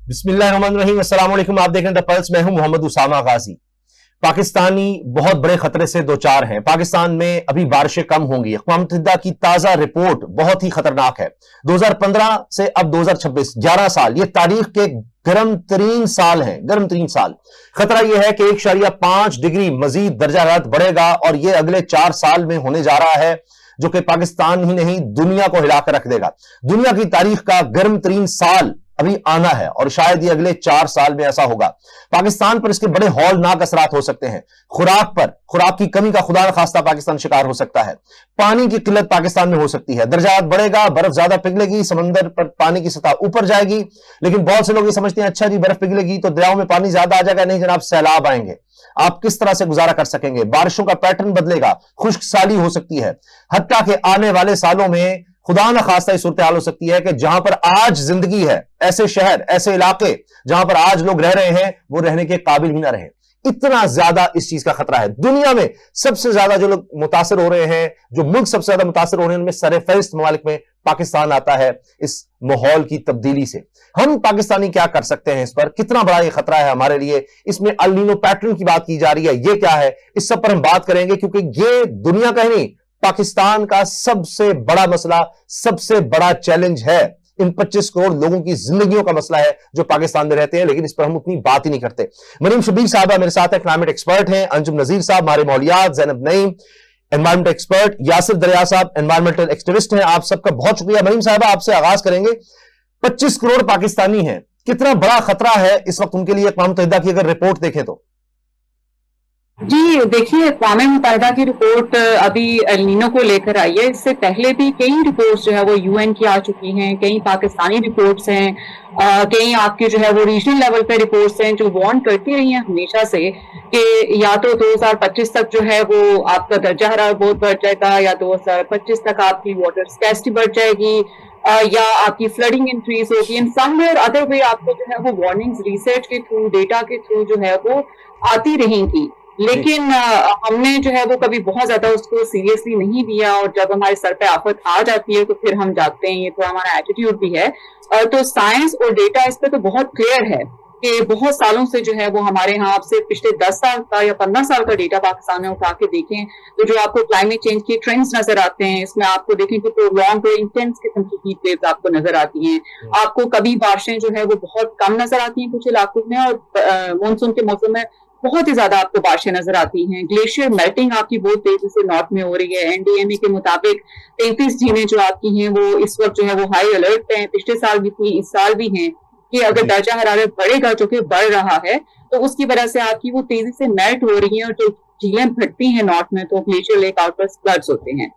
बिस्मिल्लाहिर्रहमानिर्रहीम, अस्सलाम वालेकुम। आप देख रहे हैं द पल्स। मैं हूं मोहम्मद उसामा गाजी। पाकिस्तानी बहुत बड़े खतरे से दो चार हैं। पाकिस्तान में अभी बारिशें कम होंगी। अक़वाम मुत्तहिदा की ताजा रिपोर्ट बहुत ही खतरनाक है। 2015 से अब 2026 11 साल, ये तारीख के गर्म तरीन साल हैं। गर्म तरीन साल। खतरा यह है कि 1.5 डिग्री मजीद दर्जा हरारत बढ़ेगा और यह अगले 4 साल में होने जा रहा है, जो कि पाकिस्तान ही नहीं दुनिया को हिलाकर रख देगा। दुनिया की तारीख का गर्म तरीन साल अभी आना है और शायद ये अगले 4 साल में ऐसा होगा। पाकिस्तान पर इसके बड़े हौलनाक असरात हो सकते हैं। खुराक की कमी का खुदा न खास्ता पाकिस्तान शिकार हो सकता है। पानी की किल्लत पाकिस्तान में हो सकती है। दर्जात बढ़ेगा, बर्फ ज्यादा पिघलेगी, समंदर पर पानी की सतह ऊपर जाएगी। लेकिन बहुत से लोग ये समझते हैं, अच्छा जी बर्फ पिघलेगी तो दरियाओं में पानी ज्यादा आ जाएगा। नहीं जनाब, सैलाब आएंगे। आप किस तरह से गुजारा कर सकेंगे? बारिशों का पैटर्न बदलेगा, खुश्क साली हो सकती है। हत्ता के आने वाले सालों में खुदा न खास्ता सूरत हाल हो सकती है कि जहां पर आज जिंदगी है, ऐसे शहर, ऐसे इलाके जहां पर आज लोग रह रहे हैं, वो रहने के काबिल ही ना रहे। इतना ज्यादा इस चीज का खतरा है। दुनिया में सबसे ज्यादा जो लोग मुतासर हो रहे हैं, जो मुल्क सबसे ज्यादा मुतासर हो रहे हैं, उनमें सरफहरिस्त ममालिक में पाकिस्तान आता है। इस माहौल की तब्दीली से हम पाकिस्तानी क्या कर सकते हैं? इस पर कितना बड़ा ये खतरा है हमारे लिए? इसमें अल नीनो पैटर्न की बात की जा रही है, ये क्या है? इस सब पर हम बात करेंगे, क्योंकि ये दुनिया का ही नहीं, पाकिस्तान का सबसे बड़ा मसला, सबसे बड़ा चैलेंज है। इन 25 करोड़ लोगों की जिंदगियों का मसला है जो पाकिस्तान में रहते हैं, लेकिन इस पर हम उतनी बात ही नहीं करते। मरीम शबीर साहबा मेरे साथ है, क्लाइमेट एक्सपर्ट हैं। अंजुम नजीर साहब मारे मौलियात, जैनब नईम एनवायरमेंट एक्सपर्ट, यासिर दरिया साहब एनवायरमेंटल एक्टिविस्ट हैं। आप सबका बहुत शुक्रिया। मरीम साहबा, आपसे आगाज करेंगे। 25 करोड़ पाकिस्तानी हैं, कितना बड़ा खतरा है इस वक्त उनके लिए अक़वाम मुत्तहिदा की अगर रिपोर्ट देखें तो? जी देखिए, अक़वाम मुत्तहिदा की रिपोर्ट अभी एल नीनो को लेकर आई है। इससे पहले भी कई रिपोर्ट्स जो है वो यूएन की आ चुकी हैं, कई पाकिस्तानी रिपोर्ट्स हैं, कई आपके जो है वो रीजनल लेवल पे रिपोर्ट्स हैं जो वार्न करती रही हैं हमेशा से कि या तो 2025 तक जो है वो आपका दर्जा हरारत बहुत बढ़ जाएगा, या 2025 तक आपकी वाटर स्कैर्सिटी बढ़ जाएगी, या आपकी फ्लडिंग इंक्रीज होगी। इन सम वे और अदर वे आपको जो है वो वार्निंग्स रिसर्च के थ्रू, डेटा के थ्रू जो है वो आती रहेंगी। लेकिन हमने जो है वो कभी बहुत ज्यादा उसको सीरियसली नहीं लिया, और जब हमारे सर पे आफत आ जाती है तो फिर हम जागते हैं। ये तो हमारा एटीट्यूड भी है। तो साइंस और डेटा इस पे तो बहुत क्लियर है कि बहुत सालों से जो है वो हमारे यहाँ, आपसे पिछले 10 साल का या 15 साल का डेटा पाकिस्तान में उठा के देखें तो जो आपको क्लाइमेट चेंज के ट्रेंड्स नजर आते हैं, इसमें आपको देखें कि प्रोलॉन्ग और इंटेंस किस्म की हीट वेव्स आपको नजर आती हैं। आपको कभी बारिशें जो है वो बहुत कम नजर आती हैं कुछ इलाकों में, और मानसून के मौसम में बहुत ही ज्यादा आपको बारिशें नजर आती हैं। ग्लेशियर मेल्टिंग आपकी बहुत तेजी से नॉर्थ में हो रही है। एनडीएमए के मुताबिक 33 झीलें जो आपकी हैं वो इस वक्त जो है वो हाई अलर्ट पे हैं। पिछले साल भी थी, इस साल भी हैं कि अगर दर्जा हरारत बढ़ेगा, जो कि बढ़ रहा है, तो उसकी वजह से आपकी वो तेजी से मेल्ट हो रही है, और जो झीलें फटती हैं नॉर्थ में तो ग्लेशियर लेक आउटबर्स्ट फ्लड्स होते हैं।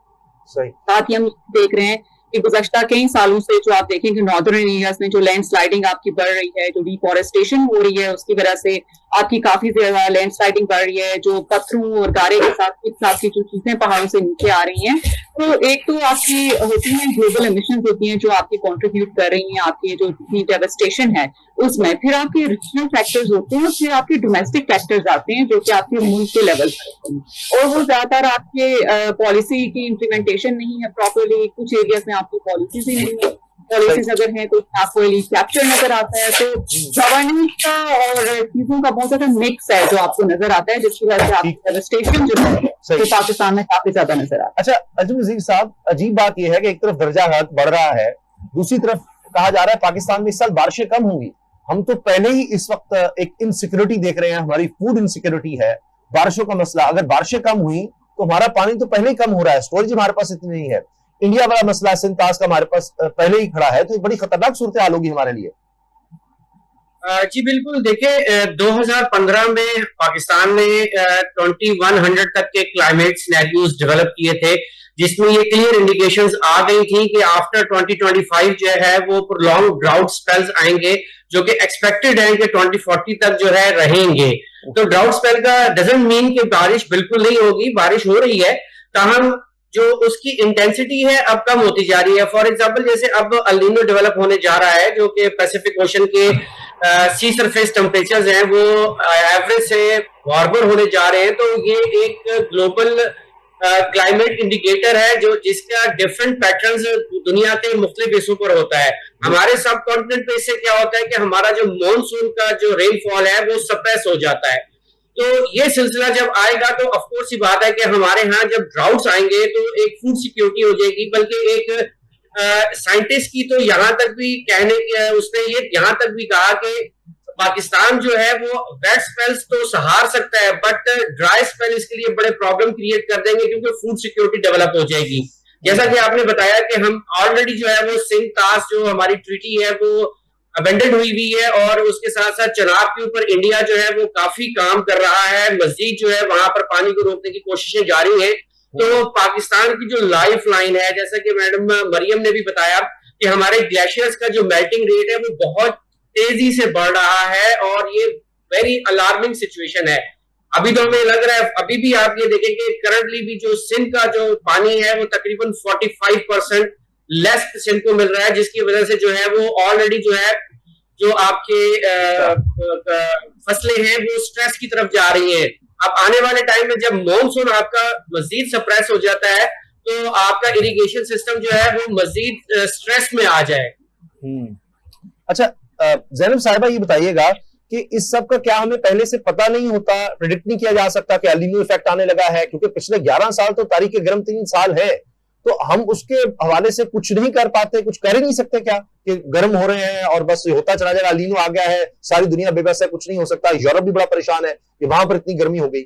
साथ ही हम देख रहे हैं कि गुज़श्ता कई सालों से जो आप देखेंगे नॉर्दर्न एरियाज में जो लैंडस्लाइडिंग आपकी बढ़ रही है, जो डिफॉरेस्टेशन हो रही है, उसकी वजह से आपकी काफी ज्यादा लैंडस्लाइडिंग बढ़ रही है। जो पत्थरों और गारे के साथ की जो चीजें पहाड़ों से नीचे आ रही हैं, तो एक तो आपकी होती है ग्लोबल एमिशंस होती हैं जो आपकी कंट्रीब्यूट कर रही हैं आपकी जो डेवस्टेशन है उसमें। फिर आपके रीजनल फैक्टर्स होते हैं, और फिर आपके डोमेस्टिक फैक्टर्स आते हैं जो कि आपके मुल्क के लेवल पर, और वो ज्यादातर आपके पॉलिसी की इम्प्लीमेंटेशन नहीं है प्रॉपरली। कुछ एरियाज में आपकी पॉलिसीज ही नहीं है। पॉलिसीज अगर है तो आपको कैप्चर नजर आता है। तो गवर्नेंस का और चीजों का बहुत ज्यादा मिक्स है जो आपको नजर आता है, जिसकी वजह से आपकी डेवस्टेशन जो है तो पाकिस्तान में काफी ज्यादा नजर आता है। अच्छा अंजुम नजीर साहब, अजीब बात यह है कि एक तरफ दर्जा हरारत बढ़ रहा है, दूसरी तरफ कहा जा रहा है पाकिस्तान में इस साल बारिशें कम होंगी। हम तो पहले ही इस वक्त एक इनसिक्योरिटी देख रहे हैं, हमारी फूड इनसिक्योरिटी है, बारिशों का मसला। अगर बारिशें कम हुई तो हमारा पानी तो पहले ही कम हो रहा है, स्टोरेज हमारे पास इतनी नहीं है। इंडिया बड़ा मसला, सिंतास का हमारे पास पहले ही खड़ा है, तो एक बड़ी खतरनाक सूरत हाल होगी हमारे लिए। जी बिल्कुल। देखिए 2015 में पाकिस्तान ने 2100 तक के क्लाइमेट सिनेरियोज डेवलप किए थे, जिसमें ये क्लियर इंडिकेशंस आ गई थी कि आफ्टर 2025 जो है वो प्रोलॉन्ग ड्राउट स्पेल्स आएंगे, जो कि एक्सपेक्टेड है कि 2040 तक जो है रहेंगे। तो ड्राउट स्पेल का डजंट मीन कि बारिश बिल्कुल नहीं होगी, बारिश हो रही है, ताहम जो उसकी इंटेंसिटी है अब कम होती जा रही है। फॉर एग्जांपल जैसे अब अल नीनो डेवलप होने जा रहा है, जो कि पैसिफिक ओशन के सी सरफेस टेम्परेचर्स हैं वो एवरेज से वार्मर होने जा रहे हैं। तो ये एक ग्लोबल क्लाइमेट इंडिकेटर है जो जिसका डिफरेंट पैटर्न्स दुनिया के मुख्तलिफ हिस्सों पर होता है। हमारे सब कॉन्टिनेंट पे इससे क्या होता है कि हमारा जो मॉनसून का जो रेनफॉल है वो सप्रेस हो जाता है। तो ये सिलसिला जब आएगा तो ऑफ कोर्स ये बात है कि हमारे यहाँ जब ड्राउट्स आएंगे तो एक फूड सिक्योरिटी हो जाएगी, बल्कि एक साइंटिस्ट की तो यहाँ तक भी कहने के उसने ये यहाँ तक भी कहा कि पाकिस्तान जो है वो वेट स्पेल्स तो सहार सकता है, बट ड्राई स्पेल इसके लिए बड़े प्रॉब्लम क्रिएट कर देंगे क्योंकि फूड सिक्योरिटी डेवलप हो जाएगी। जैसा कि आपने बताया कि हम ऑलरेडी जो है वो सिंध तास जो हमारी ट्रीटी है वो अबेंडेड हुई है, और उसके साथ साथ चनाब के ऊपर इंडिया जो है वो काफी काम कर रहा है। मजीद जो है वहां पर पानी को रोकने की कोशिशें जारी है। तो पाकिस्तान की जो लाइफ लाइन है, जैसा कि मैडम मरियम ने भी बताया कि हमारे ग्लेशियर्स का जो मेल्टिंग रेट है वो बहुत तेजी से बढ़ रहा है, और ये वेरी अलार्मिंग सिचुएशन है। अभी तो हमें लग रहा है, अभी भी आप ये देखें कि करंटली भी जो सिंध का जो पानी है वो तकरीबन 45% लेस सिंध को मिल रहा है, जिसकी वजह से जो है वो ऑलरेडी जो है जो आपके फसलें हैं वो स्ट्रेस की तरफ जा रही हैं। अब आने वाले टाइम में जब मॉनसून आपका मजीद सप्रेस हो जाता है तो आपका इरिगेशन सिस्टम जो है वो मजीद स्ट्रेस में आ जाए। अच्छा ज़ैनब साहिबा, ये बताइएगा कि इस सब का क्या हमें पहले से पता नहीं होता, प्रेडिक्ट नहीं किया जा सकता कि एल नीनो इफेक्ट आने लगा है? क्योंकि पिछले 11 साल तो तारीख गर्म 3 साल है, तो हम उसके हवाले से कुछ नहीं कर पाते, कुछ कर ही नहीं सकते क्या कि गर्म हो रहे हैं और बस होता चला जाएगा, एल नीनो आ गया है, सारी दुनिया बेबस है, कुछ नहीं हो सकता? यूरोप भी बड़ा परेशान है कि वहां पर इतनी गर्मी हो गई।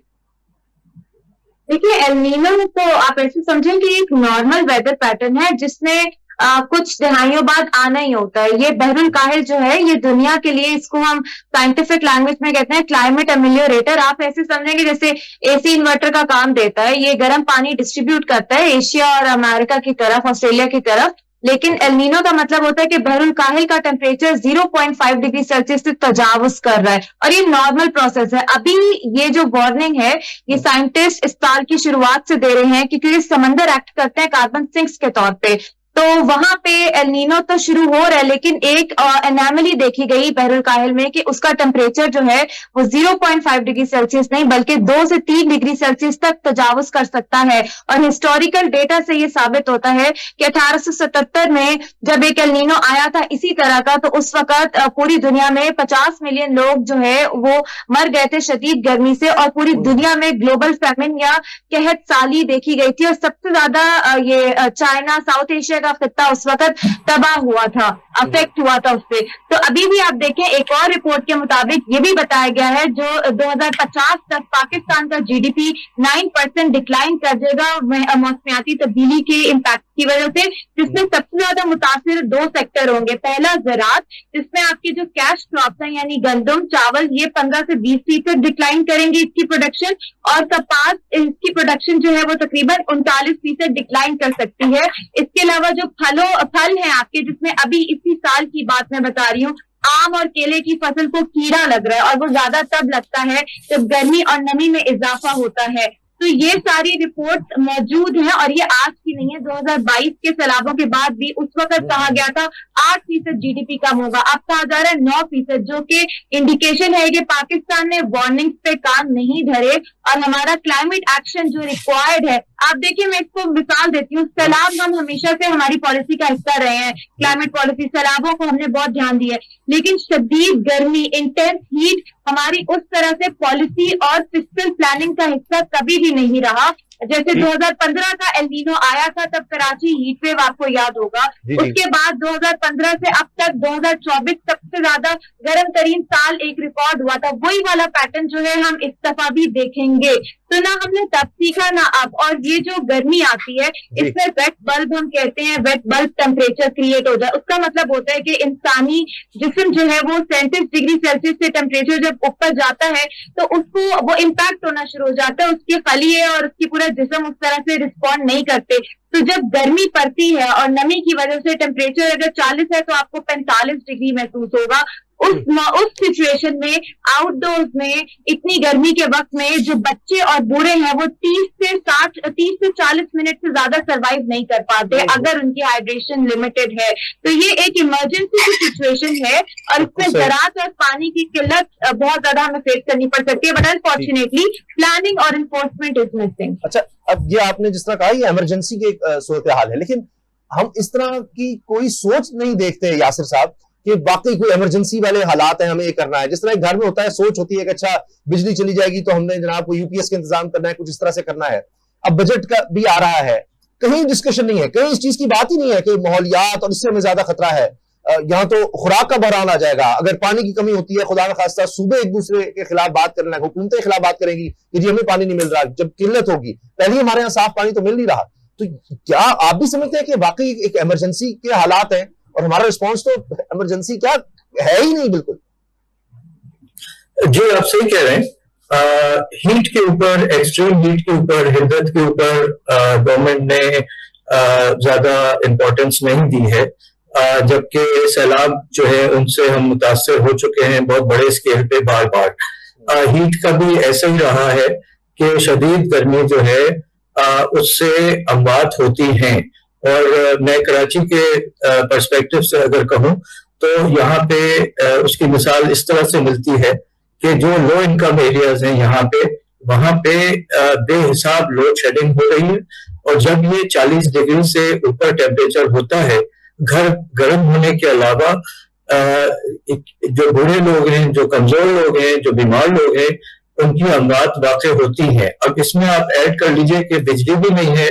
देखिए, एल नीनो तो आप ऐसे समझें कि एक नॉर्मल वेदर पैटर्न है जिसने कुछ दहाइयों बाद आना ही होता है। ये बहरुल काहिल जो है ये दुनिया के लिए, इसको हम साइंटिफिक लैंग्वेज में कहते हैं क्लाइमेट अमेलियोरेटर। आप ऐसे समझेंगे जैसे एसी इन्वर्टर का काम देता है, ये गर्म पानी डिस्ट्रीब्यूट करता है एशिया और अमेरिका की तरफ, ऑस्ट्रेलिया की तरफ। लेकिन एल नीनो का मतलब होता है कि बहरुल काहिल का टेम्परेचर 0.5 डिग्री सेल्सियस से तजावुज कर रहा है, और ये नॉर्मल प्रोसेस है। अभी ये जो वार्निंग है ये साइंटिस्ट इस साल की शुरुआत से दे रहे हैं क्योंकि समंदर एक्ट करते हैं कार्बन सिंक्स के तौर पे, तो वहां पे एल नीनो तो शुरू हो रहा है। लेकिन एक एनोमली देखी गई बहरुल काहिल में कि उसका टेम्परेचर जो है वो 0.5 डिग्री सेल्सियस नहीं बल्कि 2 से 3 डिग्री सेल्सियस तक तजावुज कर सकता है। और हिस्टोरिकल डेटा से ये साबित होता है कि 1877 में जब एक एल नीनो आया था इसी तरह का, तो उस वक्त पूरी दुनिया में 50 मिलियन लोग जो है वो मर गए थे शदीद गर्मी से, और पूरी दुनिया में ग्लोबल फैमिन या कहत साली देखी गई थी। और सबसे ज्यादा ये चाइना, साउथ एशिया का खित्ता उस वक्त तबाह हुआ था, अफेक्ट हुआ था उससे। तो अभी भी आप देखें, एक और रिपोर्ट के मुताबिक ये भी बताया गया है जो 2050 तक पाकिस्तान का जीडीपी 9% डिक्लाइन कर देगा मौसमियाती तब्दीली के इम्पैक्ट की वजह से, जिसमें सबसे ज्यादा मुतासिर 2 सेक्टर होंगे। पहला ज़राअत, जिसमें आपके जो कैश क्रॉप्स हैं यानी गंदम, चावल, ये 15 से 20% डिक्लाइन करेंगे इसकी प्रोडक्शन, और कपास, इसकी प्रोडक्शन जो है वो तकरीबन 39% डिक्लाइन कर सकती है। इसके अलावा जो फल हैं आपके, जिसमें अभी इसी साल की बात मैं बता रही हूँ, आम और केले की फसल को कीड़ा लग रहा है, और वो ज्यादा तब लगता है जब गर्मी और नमी में इजाफा होता है। तो ये सारी रिपोर्ट मौजूद है, और ये आज की नहीं है। 2022 के सैलाबों के बाद भी उस वक्त कहा गया था 8% जीडीपी कम होगा, अब कहा जा रहा है 9%, जो कि इंडिकेशन है कि पाकिस्तान ने वार्निंग्स पे कान नहीं धरे और हमारा क्लाइमेट एक्शन जो रिक्वायर्ड है। आप देखिए, मैं इसको मिसाल देती हूँ, सैलाब हम हमेशा से हमारी पॉलिसी का हिस्सा रहे हैं, क्लाइमेट पॉलिसी, सैलाबों को हमने बहुत ध्यान दिया है, लेकिन शदीद गर्मी, इंटेंस हीट हमारी उस तरह से पॉलिसी और फिस्कल प्लानिंग का हिस्सा कभी भी नहीं रहा। जैसे 2015 का एल नीनो आया था, तब कराची हीट वेव आपको याद होगा। उसके बाद 2015 से अब तक 2024 सबसे ज्यादा गर्म तरीन साल एक रिकॉर्ड हुआ था। वही वाला पैटर्न जो है हम इस दफा भी देखेंगे। तो ना हमने तब सीखा ना अब, और ये जो गर्मी आती है इसमें वेट बल्ब हम कहते हैं, वेट बल्ब टेम्परेचर क्रिएट हो जाए। उसका मतलब होता है कि इंसानी जिस्म जो है वो 37 डिग्री सेल्सियस से टेम्परेचर जब ऊपर जाता है तो उसको वो इम्पैक्ट होना शुरू हो जाता है, उसके खलिए और उसकी पूरा जिस्म उस तरह से रिस्पॉन्ड नहीं करते। तो जब गर्मी पड़ती है और नमी की वजह से टेम्परेचर अगर 40 है तो आपको 45 डिग्री महसूस होगा। उस सिचुएशन में, आउटडोर्स में, इतनी गर्मी के वक्त में जो बच्चे और बूढ़े हैं वो 30 से 40 मिनट से ज्यादा सरवाइव नहीं कर पाते अगर उनकी हाइड्रेशन लिमिटेड है। तो ये एक इमरजेंसी की सिचुएशन है, और इसमें ज़राअत और पानी की किल्लत बहुत ज्यादा हमें फेस करनी पड़ सकती है। बट अनफॉर्चुनेटली प्लानिंग और इन्फोर्समेंट इज मिसिंग। अच्छा अब ये आपने जिस तरह कहा ये इमरजेंसी की सूरत हाल है, लेकिन हम इस तरह की कोई सोच नहीं देखते यासिर साहब कि वाकई कोई इमरजेंसी वाले हालात हैं, हमें ये करना है। जिस तरह एक घर में होता है, सोच होती है कि अच्छा बिजली चली जाएगी तो हमने जनाब को यूपीएस का इंतजाम करना है, कुछ इस तरह से करना है। अब बजट का भी आ रहा है, कहीं डिस्कशन नहीं है, कहीं इस चीज की बात ही नहीं है कि माहौलियात और इससे हमें ज्यादा खतरा है। यहाँ तो खुराक का बहरान आ जाएगा, अगर पानी की कमी होती है, खुदा न खास्ता सूबे एक दूसरे के खिलाफ बात करने लगे, हुकूमतें खिलाफ बात करेंगी कि जी हमें पानी नहीं मिल रहा, जब किल्लत होगी। पहले हमारे यहाँ साफ पानी तो मिल नहीं रहा। तो क्या आप भी समझते हैं कि वाकई एक इमरजेंसी के हालात हैं और हमारा रिस्पॉन्स तो इमरजेंसी क्या है ही नहीं बिल्कुल? जी, आप सही कह रहे हैं। हीट के ऊपर, एक्सट्रीम हीट के ऊपर, हिद्दत के ऊपर गवर्नमेंट ने ज्यादा इम्पोर्टेंस नहीं दी है, जबकि सैलाब जो है उनसे हम मुतासर हो चुके हैं बहुत बड़े स्केल पे बार बार। हीट का भी ऐसा ही रहा है कि शदीद गर्मी जो है उससे अमवात होती हैं। और मैं कराची के पर्सपेक्टिव से अगर कहूँ तो यहाँ पे उसकी मिसाल इस तरह से मिलती है कि जो लो इनकम एरियाज हैं यहाँ पे, वहां पे बेहिसाब लोड शेडिंग हो रही है। और जब ये 40 डिग्री से ऊपर टेम्परेचर होता है, घर गर्म होने के अलावा जो बूढ़े लोग हैं, जो कमजोर लोग हैं, जो बीमार लोग हैं, उनकी अमवात वाक़ई होती है। अब इसमें आप ऐड कर लीजिए कि बिजली भी नहीं है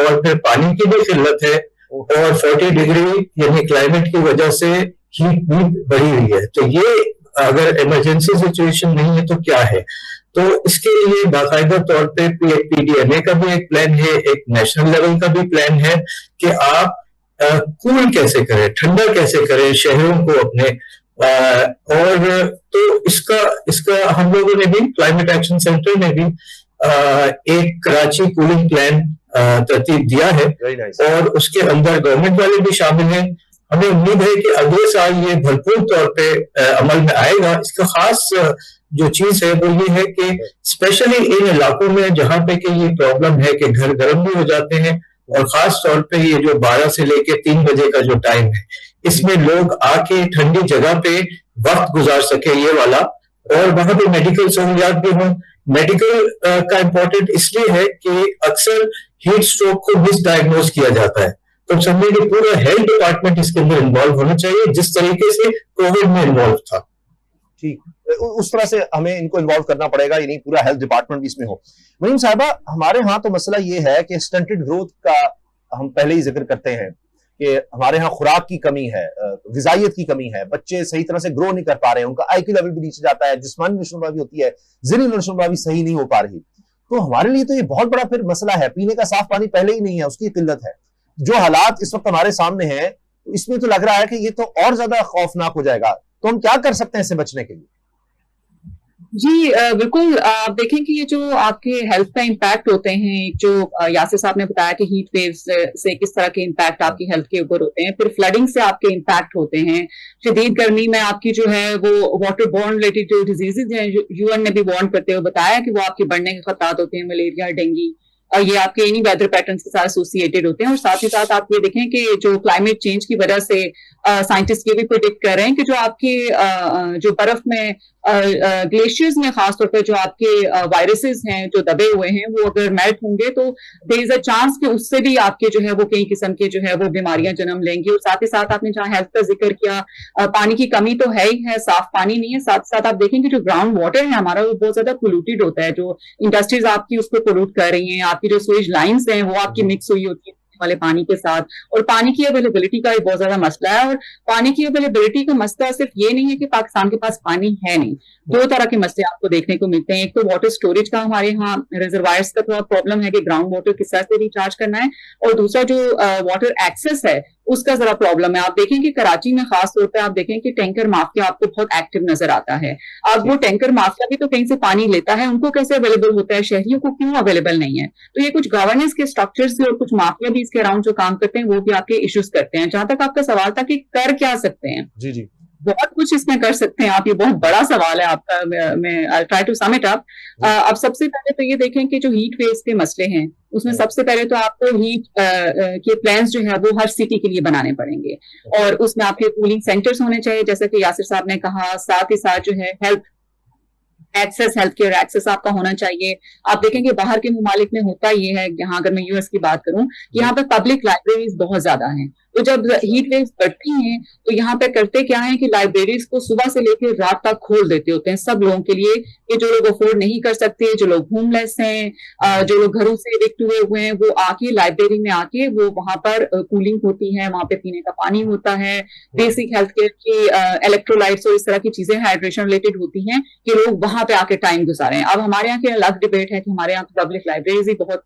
और फिर पानी की भी किल्लत है और 40 डिग्री यानी क्लाइमेट की वजह से हीट भी बढ़ी हुई है। तो ये अगर इमरजेंसी सिचुएशन नहीं है तो क्या है? तो इसके लिए बाकायदा तौर पे पीडीएमए का भी एक प्लान है, एक नेशनल लेवल का भी प्लान है कि आप कूल कैसे करें, ठंडा कैसे करें शहरों को अपने। और तो इसका हम लोगों ने भी क्लाइमेट एक्शन सेंटर ने भी एक कराची कूलिंग प्लान तरतीब दिया है और उसके अंदर गवर्नमेंट वाले भी शामिल हैं। हमें उम्मीद है कि अगले साल ये भरपूर तौर पे अमल में आएगा। इसका खास जो चीज है वो ये है कि स्पेशली इन इलाकों में जहां पे कि ये प्रॉब्लम है कि घर गर्म भी हो जाते हैं, और खास तौर पे ये जो 12 से लेके 3 बजे का जो टाइम है, इसमें लोग आके ठंडी जगह पे वक्त गुजार सके ये वाला, और वहां पे मेडिकल सहूलियात भी हों। मेडिकल का इम्पोर्टेंट इसलिए है कि अक्सर हीट स्ट्रोक को मिसडायग्नोज किया जाता है, तो समझिए कि पूरा हेल्थ डिपार्टमेंट इसके अंदर इन्वॉल्व होना चाहिए जिस तरीके से कोविड में इन्वॉल्व था। ठीक, उस तरह से हमें इनको इन्वॉल्व करना पड़ेगा, यानी पूरा हेल्थ डिपार्टमेंट भी इसमें हो। मरीम साहिबा, हमारे यहाँ तो मसला ये है कि स्टंटेड ग्रोथ का हम पहले ही जिक्र करते हैं कि हमारे यहाँ खुराक की कमी है, ग़िज़ाइयत की कमी है, बच्चे सही तरह से ग्रो नहीं कर पा रहे हैं, उनका आईक्यू लेवल भी नीचे जाता है, जिस्मानी नशोनुमा भी होती है, ज़हनी नशोनुमा भी सही नहीं हो पा रही। तो हमारे लिए तो ये बहुत बड़ा फिर मसला है। पीने का साफ पानी पहले ही नहीं है, उसकी किल्लत है। जो हालात इस वक्त हमारे सामने हैं, तो इसमें तो लग रहा है कि ये तो और ज्यादा खौफनाक हो जाएगा। तो हम क्या कर सकते हैं इससे बचने के लिए? जी बिल्कुल, आप देखें कि ये जो आपके हेल्थ पे इम्पैक्ट होते हैं, जो यासिर साहब ने बताया कि हीट वेव्स से किस तरह के इम्पैक्ट आपकी हेल्थ के ऊपर होते हैं, फिर फ्लडिंग से आपके इम्पैक्ट होते हैं, शदीद गर्मी में आपकी जो है वो वाटर बोर्न रिलेटेड जो डिजीजेज हैं, यूएन ने भी वार्न करते हुए बताया कि वो आपके बढ़ने के खतरात होते हैं, मलेरिया, डेंगू, ये आपके इन्हीं वेदर पैटर्न्स के साथ एसोसिएटेड होते हैं। और साथ ही साथ आप ये देखें कि जो क्लाइमेट चेंज की वजह से साइंटिस्ट ये भी प्रेडिक्ट कर रहे हैं कि जो आपके जो बर्फ में ग्लेशियर्स में खासतौर पर जो आपके वायरसेस हैं जो दबे हुए हैं, वो अगर मेल्ट होंगे तो देयर इज अ चांस कि उससे भी आपके जो है वो कई किस्म के जो है वो बीमारियां जन्म लेंगी। और साथ ही साथ आपने जहाँ हेल्थ का जिक्र किया, पानी की कमी तो है ही है, साफ पानी नहीं है। साथ साथ आप देखेंगे जो ग्राउंड वाटर है हमारा वो बहुत ज्यादा पोल्यूटेड होता है, जो इंडस्ट्रीज आपकी उसको पोल्यूट कर रही हैं, आपकी जो स्वेज लाइन्स हैं वो आपकी मिक्स हुई होती है वाले पानी के साथ। और पानी की अवेलेबिलिटी का एक बहुत ज्यादा मसला है। और पानी की अवेलेबिलिटी का मसला सिर्फ ये नहीं है कि पाकिस्तान के पास पानी है नहीं, दो तरह के मसले आपको देखने को मिलते हैं। एक तो वाटर स्टोरेज का हमारे यहाँ रिजर्वायर्स का थोड़ा प्रॉब्लम है कि ग्राउंड वाटर किस तरह से रिचार्ज करना है, और दूसरा जो वाटर एक्सेस है उसका जरा प्रॉब्लम है। आप देखें कि कराची में खास तौर पर आप देखें कि टैंकर माफिया आपको बहुत एक्टिव नजर आता है। अब वो टैंकर माफिया भी तो कहीं से पानी लेता है, उनको कैसे अवेलेबल होता है, शहरियों को क्यों अवेलेबल नहीं है? तो ये कुछ गवर्नेंस के स्ट्रक्चर्स और कुछ माफिया भी इसके अराउंड जो काम करते हैं वो भी आपके इश्यूज करते हैं। जहां तक आपका सवाल था कि कर क्या सकते हैं, जी जी, बहुत कुछ इसमें कर सकते हैं आप। ये बहुत बड़ा सवाल है आपका, मैं I try to sum it up. अब सबसे पहले तो ये देखें कि जो हीट वेव्स के मसले हैं उसमें सबसे पहले तो आपको हीट के प्लान्स जो है वो हर सिटी के लिए बनाने पड़ेंगे, और उसमें आपके कूलिंग सेंटर्स होने चाहिए जैसा कि यासिर साहब ने कहा। साथ ही साथ जो है health access, health care access आपका होना चाहिए। आप देखेंगे बाहर के ममालिक में होता ये है, यहाँ अगर मैं यूएस की बात करूं, यहाँ पे पब्लिक लाइब्रेरीज बहुत ज्यादा हैं। तो जब हीट वेव्स बढ़ती हैं तो यहाँ पे करते क्या है कि लाइब्रेरीज को सुबह से लेकर रात तक खोल देते होते हैं सब लोगों के लिए, कि जो लोग अफोर्ड नहीं कर सकते, जो लोग होमलेस हैं, जो लोग घरों से इविक्ट हुए हैं, वो आके लाइब्रेरी में आके वो वहां पर कूलिंग होती है, वहां पे पीने का पानी होता है, बेसिक हेल्थ केयर की इलेक्ट्रोलाइट्स और इस तरह की चीजें हाइड्रेशन रिलेटेड होती हैं कि लोग वहां पे आके टाइम गुजारें। अब हमारे यहाँ की अलग डिबेट है कि हमारे यहाँ पब्लिक लाइब्रेरीज ही बहुत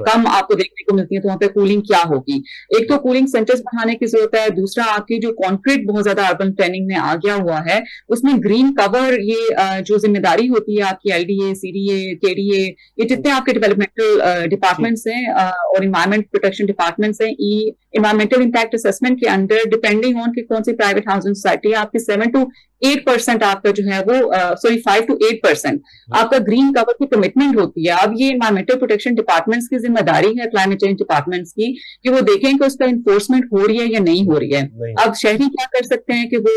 कम आपको देखने को मिलती है, तो वहां पे कूलिंग क्या होगी। एक तो कूलिंग सेंटर्स बढ़ाने की जरूरत है, दूसरा आपकी जो कॉन्क्रीट बहुत ज्यादा अर्बन प्लानिंग में आ गया हुआ है उसमें ग्रीन कवर ये जो जिम्मेदारी होती है आपकी एलडीए, सीडीए, केडीए, ये जितने आपके डेवलपमेंटल डिपार्टमेंट्स हैं और इन्वायरमेंट प्रोटेक्शन डिपार्टमेंट्स हैं, इन्वायरमेंटल इम्पैक्ट असेसमेंट के अंडर डिपेंडिंग ऑन कि कौन सी प्राइवेट हाउसिंग सोसाइटी है, आपकी 7 to 8% आपका जो है वो 5 to 8% आपका ग्रीन कवर की कमिटमेंट होती है। अब ये इन्वायरमेंटल प्रोटेक्शन डिपार्टमेंट्स की जिम्मेदारी है, क्लाइमेट चेंज डिपार्टमेंट्स की, कि वो देखें कि उसका इन्फोर्समेंट हो रही है या नहीं हो रही है। अब शहरी क्या कर सकते हैं कि वो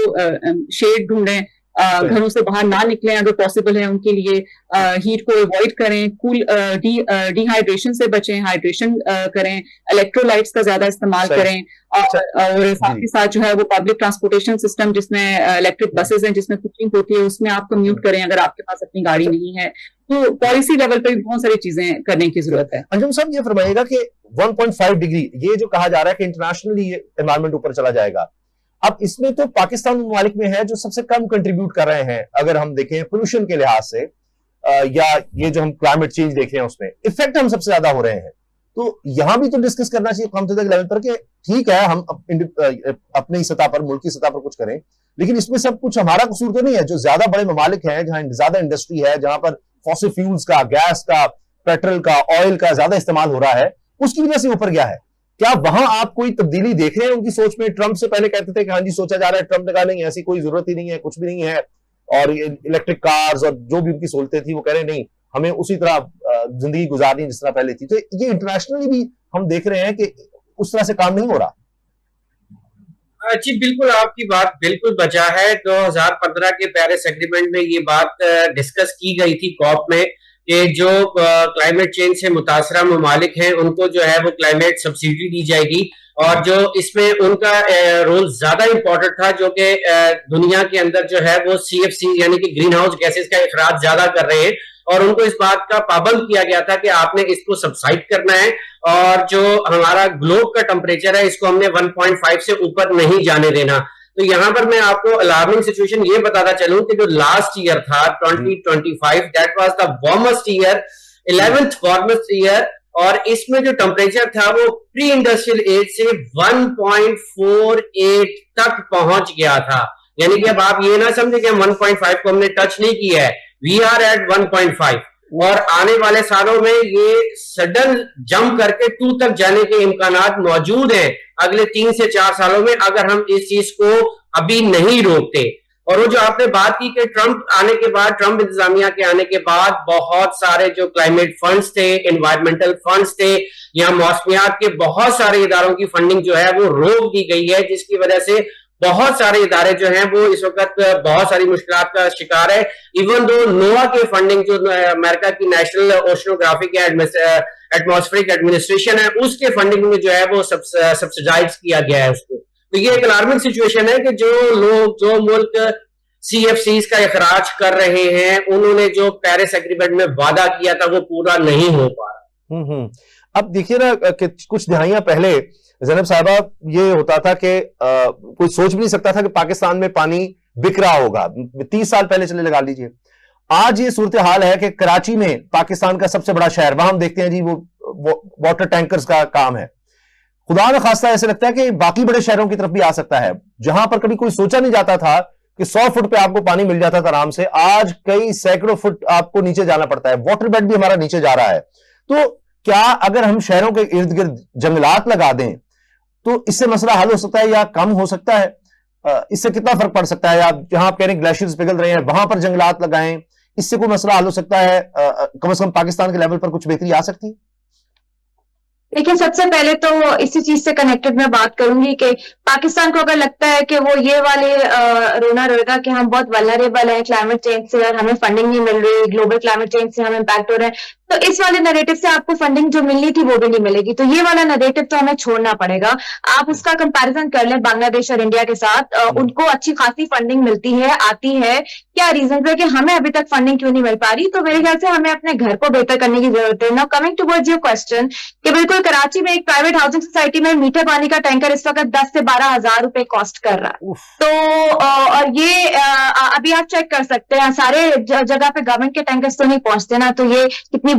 शेड ढूंढें, घरों से बाहर ना निकलें अगर पॉसिबल है उनके लिए, हीट को अवॉइड करें, कूल डिहाइड्रेशन से बचें, हाइड्रेशन करें, इलेक्ट्रोलाइट्स का ज्यादा इस्तेमाल करें, और साथ ही साथ जो है वो पब्लिक ट्रांसपोर्टेशन सिस्टम जिसमें इलेक्ट्रिक बसेस हैं जिसमें कुकिंग होती है उसमें आप कम्यूट करें अगर आपके पास अपनी गाड़ी नहीं है। तो पॉलिसी लेवल पर बहुत सारी चीजें करने की जरूरत है। अंजुम साहब, ये फरमाइएगा कि 1.5 डिग्री ये जो कहा जा रहा है कि इंटरनेशनली ये एनवायरमेंट ऊपर चला जाएगा, अब इसमें तो पाकिस्तान ममालिक में है जो सबसे कम कंट्रीब्यूट कर रहे हैं अगर हम देखें पोल्यूशन के लिहाज से, या ये जो हम क्लाइमेट चेंज देख रहे हैं उसमें इफेक्ट हम सबसे ज्यादा हो रहे हैं। तो यहां भी तो डिस्कस करना चाहिए कौमी लेवल पर कि ठीक है हम अपनी सतह पर, मुल्क की सतह पर कुछ करें, लेकिन इसमें सब कुछ हमारा कसूर तो नहीं है। जो ज्यादा बड़े ममालिक हैं जहां ज्यादा इंडस्ट्री है, जहां पर फॉसिल फ्यूल्स का, गैस का, पेट्रोल का, ऑयल का ज्यादा इस्तेमाल हो रहा है, उसकी वजह से ऊपर गया है। क्या वहां आप कोई तब्दीली देख रहे हैं उनकी सोच में? ट्रंप से पहले कहते थे कि हाँ जी सोचा जा रहा है, ट्रंप ने कहा नहीं ऐसी कोई जरूरत ही नहीं है, कुछ भी नहीं है, और इलेक्ट्रिक कार्स और जो भी उनकी सहूलतें थी वो कह रहे नहीं हमें उसी तरह जिंदगी गुजारनी जिस तरह पहले थी। तो ये इंटरनेशनली भी हम देख रहे हैं कि उस तरह से काम नहीं हो रहा। जी बिल्कुल, आपकी बात बिल्कुल बचा है। 2015 के पेरिस एग्रीमेंट में ये बात डिस्कस की गई थी कॉप में कि जो क्लाइमेट चेंज से मुतासरा ममालिक हैं उनको जो है वो क्लाइमेट सब्सिडी दी जाएगी, और जो इसमें उनका रोल ज्यादा इंपॉर्टेंट था जो कि दुनिया के अंदर जो है वो CFC यानी कि ग्रीन हाउस गैसेस का इखराज ज्यादा कर रहे हैं, और उनको इस बात का पाबंद किया गया था कि आपने इसको सब्साइड करना है, और जो हमारा ग्लोब का टेम्परेचर है इसको हमने 1.5 से ऊपर नहीं जाने देना। तो यहाँ पर मैं आपको अलार्मिंग सिचुएशन ये बताता चलूं कि जो लास्ट ईयर था 2025 that was the warmest year, 11th warmest year, और इसमें जो टेम्परेचर था वो प्री इंडस्ट्रियल एज से 1.48 तक पहुंच गया था। यानी कि अब आप ये ना समझे कि हम 1.5 को हमने टच नहीं किया है, वी आर एट 1.5, और आने वाले सालों में ये सडन जंप करके 2 तक जाने के इम्कानात मौजूद हैं अगले 3 से 4 सालों में, अगर हम इस चीज को अभी नहीं रोकते। और वो जो आपने बात की कि ट्रंप आने के बाद, ट्रंप इंतजामिया के आने के बाद बहुत सारे जो क्लाइमेट फंड्स थे, एनवायरमेंटल फंड्स थे, या मौसमियात के बहुत सारे इदारों की फंडिंग जो है वो रोक दी गई है, जिसकी वजह से बहुत सारे इदारे जो हैं वो इस वक्त बहुत सारी मुश्किलात का शिकार है। इवन दो नोआ के फंडिंग जो अमेरिका की नेशनल ओशनोग्राफिक एटमॉस्फेरिक एडमिनिस्ट्रेशन है उसके फंडिंग में जो है वो सब्सिडाइज किया गया है उसको। तो ये एक अलार्मिंग सिचुएशन है कि जो लोग, जो मुल्क CFCs का इखराज कर रहे हैं उन्होंने जो पेरिस एग्रीमेंट में वादा किया था वो पूरा नहीं हो पा रहा। अब देखिए ना कि कुछ दहाइयां पहले ज़ैनब साहिबा ये होता था कि कोई सोच भी नहीं सकता था कि पाकिस्तान में पानी बिक रहा होगा। 30 साल पहले चले लगा लीजिए। आज ये सूरत हाल है कि कराची में, पाकिस्तान का सबसे बड़ा शहर, वहां हम देखते हैं जी वो वाटर टैंकर्स का काम है। खुदा न खास्ता ऐसे लगता है कि बाकी बड़े शहरों की तरफ भी आ सकता है, जहां पर कभी कोई सोचा नहीं जाता था कि 100 फुट पे आपको पानी मिल जाता था आराम से, आज कई सैकड़ों फुट आपको नीचे जाना पड़ता है। वाटर बेड भी हमारा नीचे जा रहा है। तो क्या अगर हम शहरों के इर्द गिर्द जंगलात लगा दें तो इससे मसला हल हो सकता है या कम हो सकता है? इससे कितना फर्क पड़ सकता है? आप जहां आप कह रहे हैं ग्लेशियर्स पिघल रहे हैं वहां पर जंगलात लगाएं, इससे कोई मसला हल हो सकता है? कम से कम पाकिस्तान के लेवल पर कुछ बेहतरी आ सकती है? देखिए, सबसे पहले तो इसी चीज से कनेक्टेड मैं बात करूंगी कि पाकिस्तान को अगर लगता है कि वो ये वाले रोना रोएगा कि हम बहुत वल्नरेबल हैं क्लाइमेट चेंज से और हमें फंडिंग नहीं मिल रही, ग्लोबल क्लाइमेट चेंज से हम इम्पैक्ट हो रहे हैं, तो इस वाले नैरेटिव से आपको फंडिंग जो मिलनी थी वो भी नहीं मिलेगी। तो ये वाला नैरेटिव तो हमें छोड़ना पड़ेगा। आप उसका कंपैरिजन कर लें बांग्लादेश और इंडिया के साथ, उनको अच्छी खासी फंडिंग मिलती है, आती है। क्या रीजन है कि हमें अभी तक फंडिंग क्यों नहीं मिल पा रही? तो मेरे ख्याल से हमें अपने घर को बेहतर करने की जरूरत है। Now coming towards your question, कि बिल्कुल कराची में एक प्राइवेट हाउसिंग सोसाइटी में मीठे पानी का टैंकर इस वक्त 10 से 12 हजार रुपए कॉस्ट कर रहा है। तो और ये अभी आप चेक कर सकते हैं, सारे जगह पे गवर्नमेंट के टैंकर्स तो नहीं पहुंचते ना, तो ये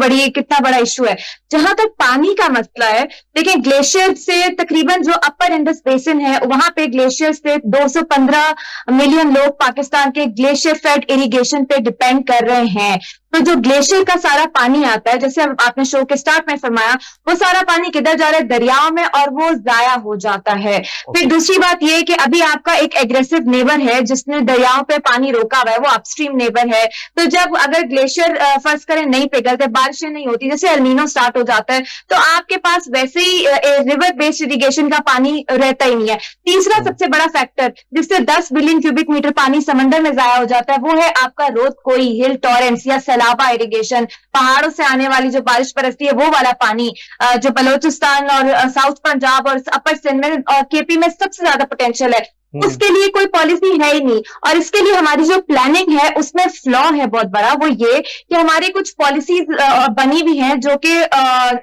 कितना बड़ा इशू है। जहां तक पानी का मसला है, देखिए ग्लेशियर से तकरीबन जो अपर इंडस बेसिन है वहां पे ग्लेशियर से 215 मिलियन लोग पाकिस्तान के ग्लेशियर फेड इरिगेशन पे डिपेंड कर रहे हैं। तो जो ग्लेशियर का सारा पानी आता है, जैसे आपने शो के स्टार्ट में फरमाया, वो सारा पानी किधर जा रहा है? दरियाओं में, और वो जाया हो जाता है। फिर दूसरी बात ये कि अभी आपका एक एग्रेसिव नेबर है जिसने दरियाओं पे पानी रोका हुआ है, वो अपस्ट्रीम नेबर है। तो जब अगर ग्लेशियर फर्ज करें नहीं पिघलते, बारिशें नहीं होती, जैसे एल्निनो स्टार्ट हो जाता है, तो आपके पास वैसे ही रिवर बेस्ड इरिगेशन का पानी रहता ही नहीं है। तीसरा सबसे बड़ा फैक्टर जिससे 10 बिलियन क्यूबिक मीटर पानी समंदर में जाया हो जाता है, वो है आपका रोत कोई, हिल टॉरेंट्स या सैलाबा इरिगेशन। पहाड़ों से आने वाली जो बारिश बरसती है वो वाला पानी, जो बलोचिस्तान और साउथ पंजाब और अपर सिंध में और केपी में सबसे ज्यादा पोटेंशियल है, उसके लिए कोई पॉलिसी है ही नहीं। और इसके लिए हमारी जो प्लानिंग है उसमें फ्लॉ है बहुत बड़ा। वो ये कि हमारी कुछ पॉलिसीज बनी हुई हैं जो कि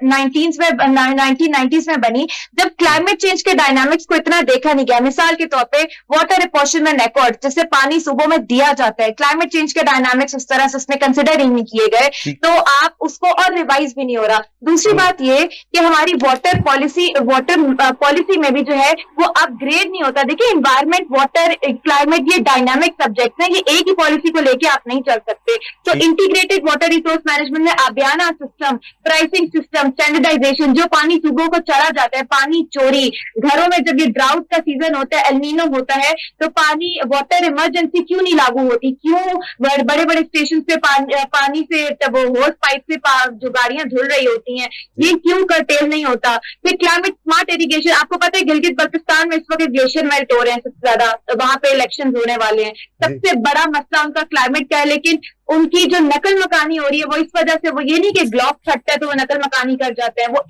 1990s में बनी, जब क्लाइमेट चेंज के डायनामिक्स को इतना देखा नहीं गया। मिसाल के तौर पे वाटर अपॉर्चनमेंट अकॉर्ड, जिससे पानी सूबों में दिया जाता है, क्लाइमेट चेंज के डायनामिक्स उस तरह से उसमें कंसिडर ही नहीं किए गए, तो आप उसको और रिवाइज भी नहीं हो रहा। दूसरी बात ये कि हमारी वाटर पॉलिसी में भी जो है वो अपग्रेड नहीं होता। देखिए, एनवायरमेंट, वाटर, क्लाइमेट, ये डायनामिक सब्जेक्ट है, ये एक ही पॉलिसी को लेके आप नहीं चल सकते। तो इंटीग्रेटेड वाटर रिसोर्स मैनेजमेंट में आबियाना सिस्टम, प्राइसिंग सिस्टम, स्टैंडर्डाइजेशन, जो पानी सूबों को चला जाता है, पानी चोरी, घरों में जब ये ड्राउट का सीजन होता है, एल्निनो होता है, तो पानी वाटर इमरजेंसी क्यों नहीं लागू होती? क्यों बड़े बड़े स्टेशन पे पानी से वो होस पाइप से जो गाड़ियां धुल रही होती हैं, ये क्यों कर्टेल नहीं होता? फिर क्लाइमेट स्मार्ट इरिगेशन, आपको पता है गिलगित बल्तिस्तान में इस वक्त ग्लेशियर मेल्ट हो रहे हैं सबसे ज्यादा, वहां पे इलेक्शन होने वाले हैं, सबसे बड़ा मसला उनका क्लाइमेट का है। लेकिन उनकी जो नकल मकानी हो रही है वो इस वजह से, वो ये नहीं कि ग्लॉब फटता है तो वो नकल मकानी कर जाते हैं, वो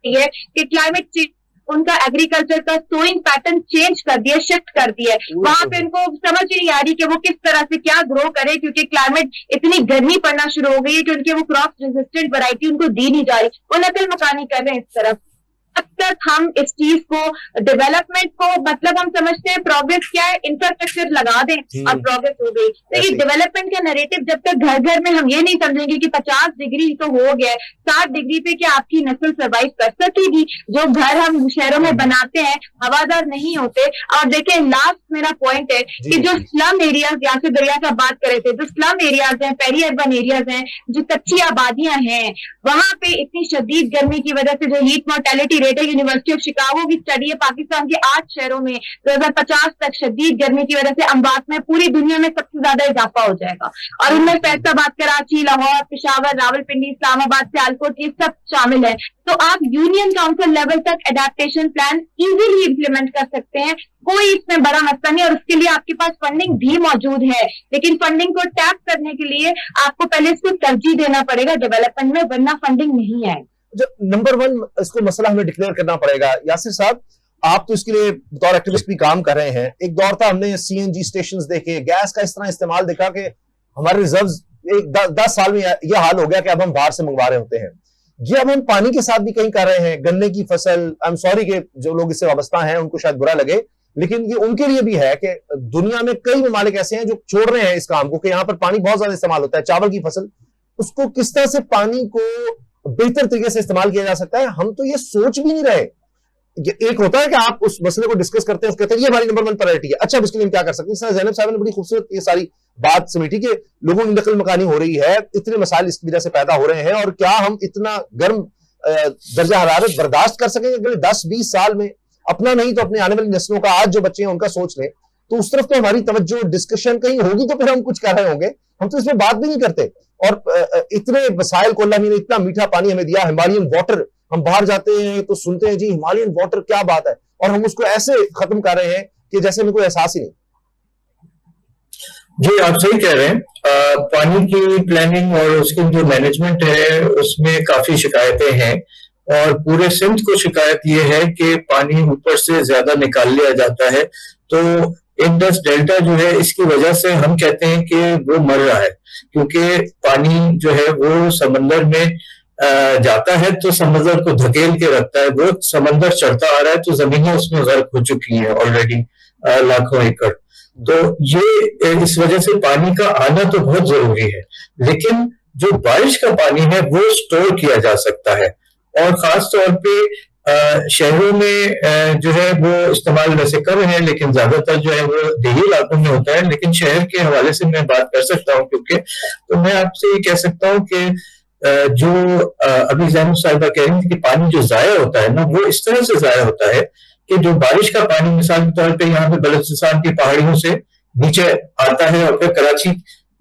ये कि क्लाइमेट चेंज उनका एग्रीकल्चर का सोइंग पैटर्न चेंज कर दिया, शिफ्ट कर दिया। वहां पे उनको समझ नहीं आ रही कि वो किस तरह से क्या ग्रो करे, क्योंकि क्लाइमेट इतनी गर्मी पड़ना शुरू हो गई है कि उनके वो क्रॉप रेजिस्टेंट वैरायटी उनको दी नहीं जा रही, वो नकल मकानी कर रहे हैं इस तरफ। अब तक हम इस चीज को, डेवलपमेंट को, मतलब हम समझते हैं प्रोग्रेस क्या है, इंफ्रास्ट्रक्चर लगा दें और प्रोग्रेस हो गई। लेकिन डेवलपमेंट का नैरेटिव जब तक घर घर में हम ये नहीं समझेंगे कि 50 डिग्री तो हो गया, 60 डिग्री पे क्या आपकी नस्ल सर्वाइव कर सकेगी? जो घर हम शहरों में बनाते हैं हवादार नहीं होते। और देखें, लास्ट मेरा पॉइंट है कि जो स्लम एरियाज, यहाँ से दरिया का बात करे थे, जो स्लम एरियाज हैं, पेरी अर्बन एरियाज हैं, जो कच्ची आबादियां हैं, वहां पे इतनी शदीद गर्मी की वजह से जो हीट मोर्टेलिटी रेट है, यूनिवर्सिटी ऑफ शिकागो की स्टडी है, पाकिस्तान के 8 शहरों में 2050 तक शदीद गर्मी की वजह से अमवात में पूरी दुनिया में सबसे ज्यादा इजाफा हो जाएगा। और उनमें फैसलाबाद, कराची, लाहौर, पेशावर, रावलपिंडी, इस्लामाबाद, सियालकोट, ये सब शामिल है। तो आप यूनियन काउंसिल लेवल तक एडेप्टेशन प्लान इजीली इंप्लीमेंट कर सकते हैं, कोई इसमें बड़ा मसला नहीं। और उसके लिए आपके पास फंडिंग भी मौजूद है, लेकिन फंडिंग को टैप करने के लिए आपको पहले इसको तरजीह देना पड़ेगा डेवलपमेंट में, वरना फंडिंग नहीं है। जो नंबर 1 इसको मसला हमें डिक्लेयर करना पड़ेगा। यासिर साहब, आप तो इसके लिए बतौर एक्टिविस्ट भी काम कर रहे हैं। एक दौर था, हमने सीएनजी स्टेशंस देखे, गैस का इस तरह इस्तेमाल देखा कि हमारे रिजर्व्स 10 साल में यह हाल हो गया कि अब हम बाहर से मंगवा रहे होते हैं। ये अब हम पानी के साथ भी कहीं कर रहे हैं। गन्ने की फसल, आई एम सॉरी कि जो लोग इससे वाबस्ता हैं उनको शायद बुरा लगे, लेकिन ये उनके लिए भी है कि दुनिया में कई ममालिक ऐसे हैं जो छोड़ रहे हैं इस काम को, कि यहाँ पर पानी बहुत ज्यादा इस्तेमाल होता है। चावल की फसल, उसको किस तरह से पानी को बेहतर तरीके से इस्तेमाल किया जा सकता है, हम तो ये सोच भी नहीं रहे। एक होता है कि आप उस मसले को डिस्कस करते हैं, कहते हैं ये हमारी नंबर 1 प्रायोरिटी है, अच्छा इसके लिए हम क्या कर सकते हैं। ज़ैनब साहब ने बड़ी खूबसूरत ये सारी बात समेटी कि लोगों की नकल मकानी हो रही है, इतने मसाइल इस वजह से पैदा हो रहे हैं, और क्या हम इतना गर्म दर्जा हरारत बर्दाश्त कर सकेंगे अगले 10-20 साल में? अपना नहीं तो अपने आने वाली नस्लों का, आज जो बच्चे हैं उनका सोच लें, तो उस तरफ तो हमारी तवज्जो, डिस्कशन कहीं होगी तो फिर हम कुछ कर रहे होंगे। हम तो इसमें बात भी नहीं करते। और इतने वसाइल को अल्लाह ने इतना मीठा पानी हमें दिया, हिमालयन वाटर हम बाहर जाते हैं तो सुनते हैं जी हिमालयन वाटर क्या बात है, और हम उसको ऐसे खत्म कर रहे हैं कि जैसे हमें कोई एहसास ही नहीं। जी आप सही कह रहे हैं। पानी की प्लानिंग और उसकी जो मैनेजमेंट है उसमें काफी शिकायतें हैं, और पूरे सिंध को शिकायत ये है कि पानी ऊपर से ज्यादा निकाल लिया जाता है। तो इंडस डेल्टा जो है इसकी वजह से हम कहते हैं कि वो मर रहा है, क्योंकि पानी जो है वो समंदर में जाता है तो समंदर को धकेल के रखता है। वो समंदर चढ़ता आ रहा है तो जमीनें उसमें गर्क हो चुकी हैं ऑलरेडी लाखों एकड़। तो ये इस वजह से पानी का आना तो बहुत जरूरी है, लेकिन जो बारिश का पानी है वो स्टोर किया जा सकता है, और खास तौर पे शहरों में जो है वो इस्तेमाल वैसे कर रहे हैं, लेकिन ज्यादातर जो है वो देही इलाकों में होता है। लेकिन शहर के हवाले से मैं बात कर सकता हूँ, क्योंकि तो मैं आपसे ये कह सकता हूँ कि जो अभी जैनब साहिबा कह रही थी कि पानी जो जाया होता है ना, वो इस तरह से जाया होता है कि जो बारिश का पानी मिसाल के तौर पे यहाँ पे बलूचिस्तान की पहाड़ियों से नीचे आता है और फिर कराची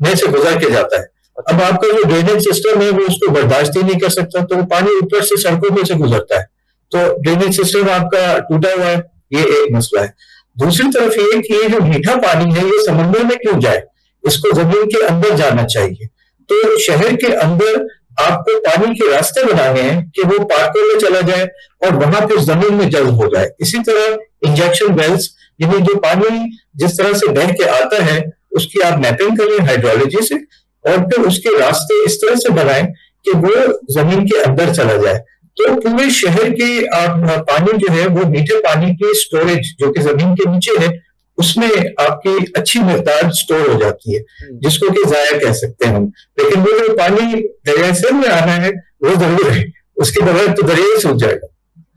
में से गुजर के जाता है। अब आपका जो ड्रेनेज सिस्टम है वो उसको बर्दाश्त ही नहीं कर सकता, तो वो पानी ऊपर से सड़कों में से गुजरता है, तो ड्रेनेज सिस्टम आपका टूटा हुआ है। ये एक मसला है। दूसरी तरफ ये कि ये जो मीठा पानी है ये समंदर में क्यों जाए, इसको जमीन के अंदर जाना चाहिए। तो शहर के अंदर आपको पानी के रास्ते बनाने हैं कि वो पार्कों में चला जाए और वहां फिर जमीन में जल्द हो जाए। इसी तरह इंजेक्शन वेल्स, यानी जो पानी जिस तरह से बह के आता है उसकी आप मैपिंग करें हाइड्रोलॉजी से, और फिर उसके रास्ते इस तरह से बनाएं कि वो जमीन के अंदर चला जाए। तो पूरे शहर के आप पानी जो है वो मीठे पानी की स्टोरेज जो कि जमीन के नीचे है उसमें आपकी अच्छी मिकदार स्टोर हो जाती है, जिसको कि जाया कह सकते हैं हम। लेकिन वो जो पानी दरिया सिर में आना है वो जरूर है, उसके बगैर तो दरिया ही सूख जाएगा।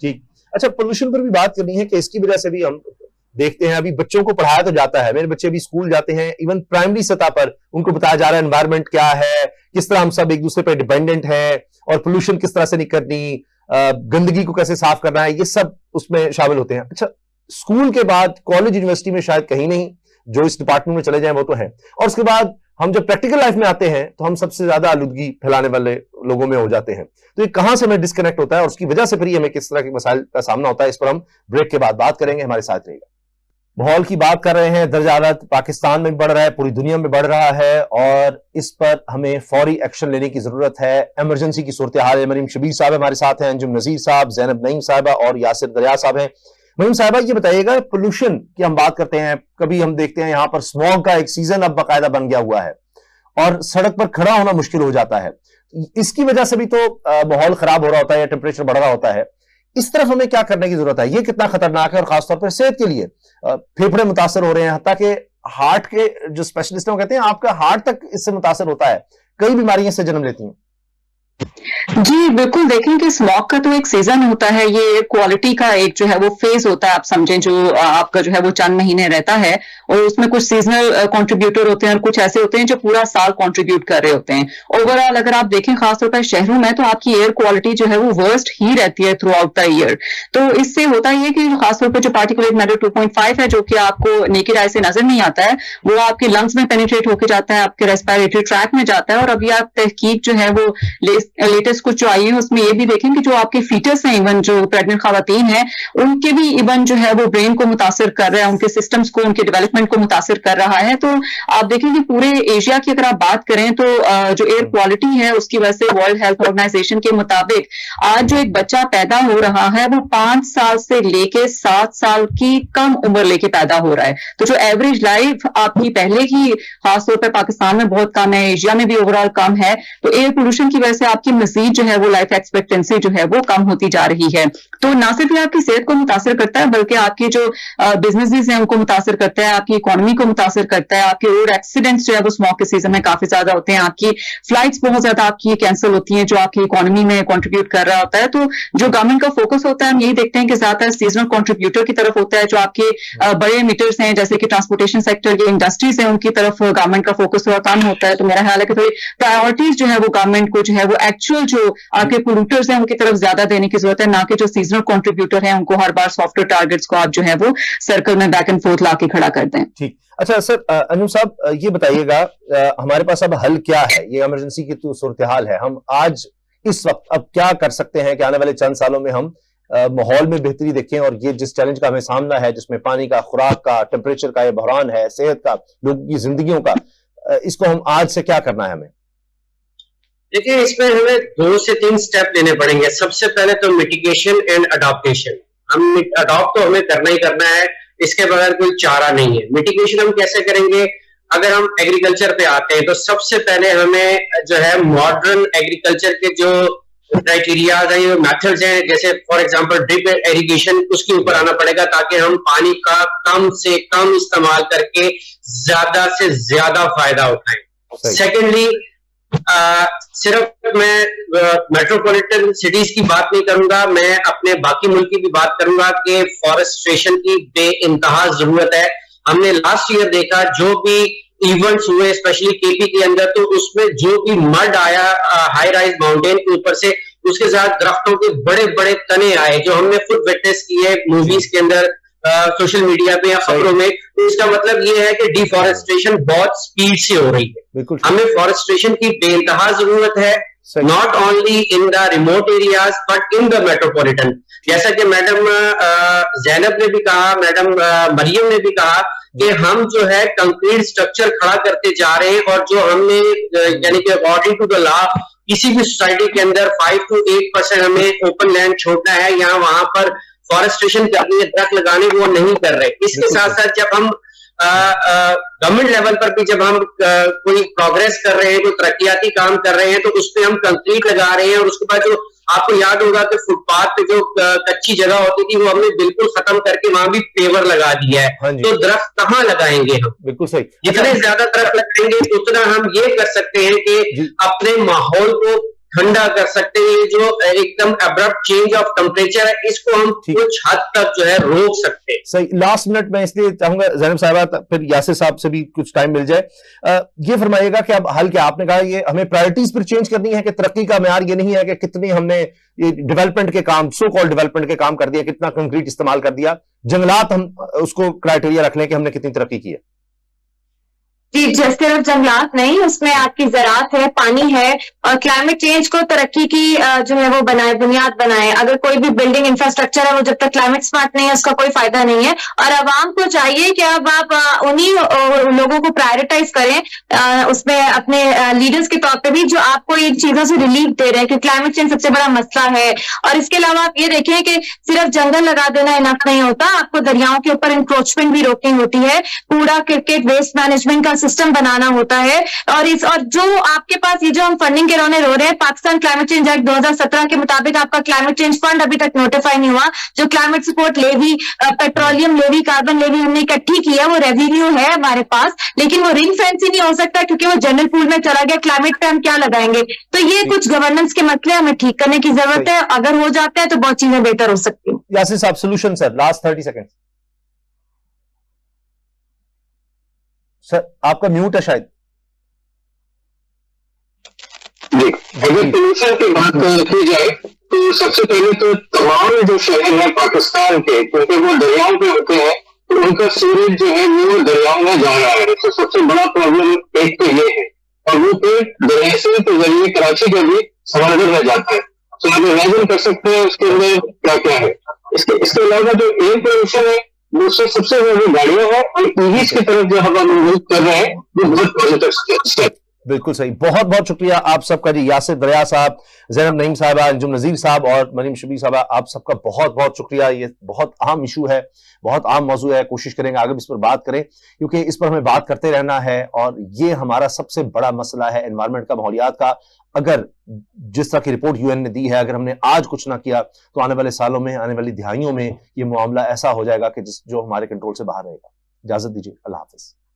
ठीक। अच्छा, पोल्यूशन पर भी बात करनी है कि इसकी वजह से भी हम देखते हैं, अभी बच्चों को पढ़ाया तो जाता है, मेरे बच्चे भी स्कूल जाते हैं, इवन प्राइमरी सतह पर उनको बताया जा रहा है एनवायरनमेंट क्या है, किस तरह हम सब एक दूसरे पर डिपेंडेंट है, और पोल्यूशन किस तरह से नहीं करनी, गंदगी को कैसे साफ करना है, ये सब उसमें शामिल होते हैं। अच्छा, स्कूल के बाद कॉलेज यूनिवर्सिटी में शायद कहीं नहीं, जो इस डिपार्टमेंट में चले जाएं वो तो है, और उसके बाद हम जब प्रैक्टिकल लाइफ में आते हैं तो हम सबसे ज्यादा आलूदगी फैलाने वाले लोगों में हो जाते हैं। तो ये कहां से हमें डिस्कनेक्ट होता है और उसकी वजह से फिर हमें किस तरह के मसाइल का सामना होता है, इस पर हम ब्रेक के बाद बात करेंगे। हमारे साथ रहिएगा। माहौल की बात कर रहे हैं, दर्जा हारारत पाकिस्तान में बढ़ रहा है, पूरी दुनिया में बढ़ रहा है, और इस पर हमें फौरी एक्शन लेने की जरूरत है। इमरजेंसी की सूरत हाल है। मरीम शबीर साहब हमारे साथ हैं, अंजुम नजीर साहब, जैनब नईम साहबा और यासिर दरिया साहब हैं। मरीम साहबा, ये बताइएगा, पोल्यूशन की हम बात करते हैं, कभी हम देखते हैं यहां पर स्मॉग का एक सीजन अब बाकायदा बन गया हुआ है और सड़क पर खड़ा होना मुश्किल हो जाता है। इसकी वजह से भी तो माहौल खराब हो रहा होता है या टेम्परेचर बढ़ रहा होता है। इस तरफ हमें क्या करने की जरूरत है? ये कितना खतरनाक है और खासतौर पर सेहत के लिए? फेफड़े मुतासर हो रहे हैं, हत्ता कि हार्ट के जो स्पेशलिस्ट हैं वो कहते हैं आपका हार्ट तक इससे मुतासर होता है, कई बीमारियां इससे जन्म लेती हैं। जी बिल्कुल, देखें कि स्मॉग का तो एक सीजन होता है, ये क्वालिटी का एक जो है वो फेज होता है, आप समझें, जो आपका जो है वो चंद महीने रहता है, और उसमें कुछ सीजनल कंट्रीब्यूटर होते हैं और कुछ ऐसे होते हैं जो पूरा साल कंट्रीब्यूट कर रहे होते हैं। ओवरऑल अगर आप देखें खासतौर पर शहरों में, तो आपकी एयर क्वालिटी जो है वो वर्स्ट ही रहती है थ्रू आउट द ईयर। तो इससे होता ये कि खासतौर पर जो पार्टिकुलेट मैटर 2.5 है, जो कि आपको नेकेड आई से नजर नहीं आता है, वो आपके लंग्स में पेनिट्रेट होकर जाता है, आपके रेस्पिरेटरी ट्रैक में जाता है। और अभी आप तहकीक जो है वो लेटेस्ट कुछ जो आई है उसमें ये भी देखें कि जो आपके फीटस हैं, इवन जो प्रेग्नेंट खवातीन हैं, उनके भी इवन जो है वो ब्रेन को मुतासिर कर रहा है, उनके सिस्टम्स को, उनके डेवलपमेंट को मुतासिर कर रहा है। तो आप देखें कि पूरे एशिया की अगर आप बात करें तो जो एयर क्वालिटी है उसकी वजह से वर्ल्ड हेल्थ ऑर्गेनाइजेशन के मुताबिक आज जो एक बच्चा पैदा हो रहा है वो 5 साल से लेके 7 साल की कम उम्र लेके पैदा हो रहा है। तो जो एवरेज लाइफ आपकी पहले ही खासतौर पर पाकिस्तान में बहुत कम है, एशिया में भी ओवरऑल कम है। तो एयर पोल्यूशन की वजह से आपकी मजीद जो है वो लाइफ एक्सपेक्टेंसी जो है वो कम होती जा रही है। तो ना सिर्फ ये आपकी सेहत को मुतासर करता है, बल्कि आपके जो बिजनेसेस हैं उनको मुतासर करता है, आपकी इकोनॉमी को मुतासर करता है। आपके रोड एक्सीडेंट्स जो है वो स्मॉग के सीजन में काफी ज्यादा होते हैं, आपकी फ्लाइट्स बहुत ज्यादा आपकी कैंसिल होती हैं, जो आपकी इकोनॉमी में कंट्रीब्यूट कर रहा होता है। तो जो गवर्नमेंट का फोकस होता है, हम यही देखते हैं कि ज्यादातर सीजनल कंट्रीब्यूटर की तरफ होता है। जो आपके बड़े एमिटर्स हैं जैसे कि ट्रांसपोर्टेशन सेक्टर की इंडस्ट्रीज हैं, उनकी तरफ गवर्नमेंट का फोकस थोड़ा कम होता है। तो मेरा ख्याल है कि थोड़ी प्रायोरिटीज जो है वो गवर्नमेंट को जो है वो एक्चुअल जो आपके पोल्यूटर्स हैं उनकी तरफ ज्यादा देने की जरूरत है, ना कि जो सीजनल कंट्रीब्यूटर हैं उनको हर बार सॉफ्टवेयर टारगेट्स को आप जो है वो सर्कल में बैक एंड फोर्थ लाके खड़ा कर दें। ठीक। अच्छा सर, अनु साहब ये बताइएगा, हमारे पास अब हल क्या है? ये इमरजेंसी की तो सूरत हाल है, हम आज इस वक्त अब क्या कर सकते हैं कि आने वाले चंद सालों में हम माहौल में बेहतरी देखें और ये जिस चैलेंज का हमें सामना है, जिसमें पानी का, खुराक का, टेम्परेचर का ये बहरान है, सेहत का, लोगों की जिंदगियों का, इसको हम आज से क्या करना है हमें? देखिए, इसमें हमें 2 से 3 स्टेप लेने पड़ेंगे। सबसे पहले तो मिटिगेशन एंड अडॉप्टेशन। हम अडॉप्ट तो हमें करना ही करना है, इसके बगैर कोई चारा नहीं है। मिटिगेशन हम कैसे करेंगे? अगर हम एग्रीकल्चर पे आते हैं तो सबसे पहले हमें जो है मॉडर्न एग्रीकल्चर के जो क्राइटेरियाज है, मेथड्स हैं, जैसे फॉर एग्जांपल ड्रिप इरिगेशन, उसके ऊपर आना पड़ेगा ताकि हम पानी का कम से कम इस्तेमाल करके ज्यादा से ज्यादा फायदा उठाएं। सेकेंडली, सिर्फ मैं मेट्रोपॉलिटन सिटीज की बात नहीं करूंगा, मैं अपने बाकी मुल्क की भी बात करूंगा कि फॉरेस्ट्रेशन की बेइंतहा जरूरत है। हमने लास्ट ईयर देखा जो भी इवेंट्स हुए स्पेशली केपी के अंदर, तो उसमें जो भी मड आया हाई राइज माउंटेन के ऊपर से, उसके साथ दरख्तों के बड़े बड़े तने आए जो हमने खुद विटनेस किए मूवीज के अंदर, सोशल मीडिया पे या खबरों में। तो इसका मतलब ये है कि डिफॉरेस्टेशन बहुत स्पीड से हो रही है। हमें फॉरेस्ट्रेशन की बेइंतहा जरूरत है, not only in the remote areas but in the metropolitan. जैसा कि मैडम जैनब ने भी कहा, मैडम मरियम ने भी कहा कि हम जो है कंक्रीट स्ट्रक्चर खड़ा करते जा रहे हैं, और जो हमने यानी कि अकॉर्डिंग टू द लॉ किसी भी सोसाइटी के अंदर 5 to 8% हमें ओपन लैंड छोड़ना है, यहाँ वहां पर फॉरेस्ट्रेशन करनी है, दरख्त लगाने वो नहीं कर रहे। इसके साथ साथ जब हम गवर्नमेंट लेवल पर भी जब हम कोई प्रोग्रेस कर रहे हैं, कोई तरक्याती काम कर रहे हैं, तो उस पर हम कंक्रीट लगा रहे हैं, और उसके बाद जो आपको याद होगा कि फुटपाथ पे जो कच्ची जगह होती थी वो हमने बिल्कुल खत्म करके वहां भी पेवर लगा दिया है। तो दरख्त कहाँ लगाएंगे हम? बिल्कुल सही। जितने ज्यादा दरख्त लगाएंगे उतना हम ये कर सकते हैं कि अपने माहौल को ठंडा कर सकते हैं। जो एकदम अब्रप्ट चेंज ऑफ टेम्परेचर है, इसको हम कुछ हद तक जो है रोक सकते हैं। सही। लास्ट मिनट में इसलिए चाहूंगा जैनब साहिबा, फिर यासिर साहब से भी कुछ टाइम मिल जाए। ये फरमाइएगा कि अब हल क्या, आपने कहा ये हमें प्रायोरिटीज पर चेंज करनी है कि तरक्की का म्यार ये नहीं है कि कितनी हमने ये डेवलपमेंट के काम, सो कॉल्ड डेवलपमेंट के काम कर दिया, कितना कंक्रीट इस्तेमाल कर दिया, जंगलात हम उसको क्राइटेरिया रख लें कि हमने कितनी तरक्की की है? जी, सिर्फ जंगलात नहीं, उसमें आपकी ज़राअत है, पानी है, और क्लाइमेट चेंज को तरक्की की जो है वो बनाए, बुनियाद बनाए। अगर कोई भी बिल्डिंग इंफ्रास्ट्रक्चर है वो जब तक क्लाइमेट स्मार्ट नहीं है उसका कोई फायदा नहीं है। और आवाम को चाहिए कि अब आप उन्हीं लोगों को प्रायोरिटाइज करें, उसमें अपने लीडर्स के तौर पे भी, जो आपको इन चीजों से रिलीफ दे रहे हैं कि क्लाइमेट चेंज सबसे बड़ा मसला है। और इसके अलावा आप ये देखें कि सिर्फ जंगल लगा देना इनफ नहीं होता, आपको दरियाओं के ऊपर इंक्रोचमेंट भी रोकनी होती है, कूड़ा क्रिकेट वेस्ट मैनेजमेंट का सिस्टम बनाना होता है। और जो आपके पास ये जो हम फंडिंग के रोने रो रहे हैं, पाकिस्तान क्लाइमेट चेंज एक्ट 2017 के मुताबिक आपका क्लाइमेट चेंज फंड अभी तक नोटिफाई नहीं हुआ। जो climate support levy, petroleum levy, carbon levy हमने इकट्ठी किया, वो रेवेन्यू है हमारे पास, लेकिन वो रिंग फेंस ही नहीं हो सकता क्योंकि वो जनरल पूल में चला गया। क्लाइमेट पे हम क्या लगाएंगे? तो ये कुछ गवर्नेंस के मसले हमें ठीक करने की जरूरत है। अगर हो जाते हैं तो बहुत चीजें बेहतर हो सकती हैं। यासिर साहब, solution sir, last 30 second. Sir आपका म्यूट है शायद। अगर पोल्यूशन की बात की जाए तो सबसे पहले तो तमाम जो शहर है पाकिस्तान के, क्योंकि वो दरियाओं पे होते हैं, तो उनका सीवरेज जो है वो दरियाओं में जा रहा है। तो सबसे बड़ा प्रॉब्लम एक तो ये है, और वो फिर दरिया के जरिए कराची का भी समंदर में जाता है। तो आप इमेजिन कर सकते हैं उसके अंदर क्या क्या है। इसके अलावा जो एयर पोल्यूशन है वो सबसे ज्यादा गाड़ियां हैं, और ईवीज की तरफ जो हम मूव कर रहे हैं वो बहुत पॉजिटिव स्टेप। बिल्कुल सही। बहुत बहुत शुक्रिया आप सबका जी। यासिर दरिया साहब, जैनब नईम साहबा, अंजुम नजीर साहब और मरीम शबीर साहबा, आप सबका बहुत बहुत शुक्रिया। ये बहुत अहम इशू है, बहुत अहम मौजू है। कोशिश करेंगे आगे भी इस पर बात करें, क्योंकि इस पर हमें बात करते रहना है, और ये हमारा सबसे बड़ा मसला है एनवायरमेंट का, माहौलियात का। अगर जिस तरह की रिपोर्ट यूएन ने दी है, अगर हमने आज कुछ ना किया तो आने वाले सालों में, आने वाली दिहाइयों में ये मामला ऐसा हो जाएगा कि जो हमारे कंट्रोल से बाहर रहेगा। इजाजत दीजिए, अल्लाह हाफिज।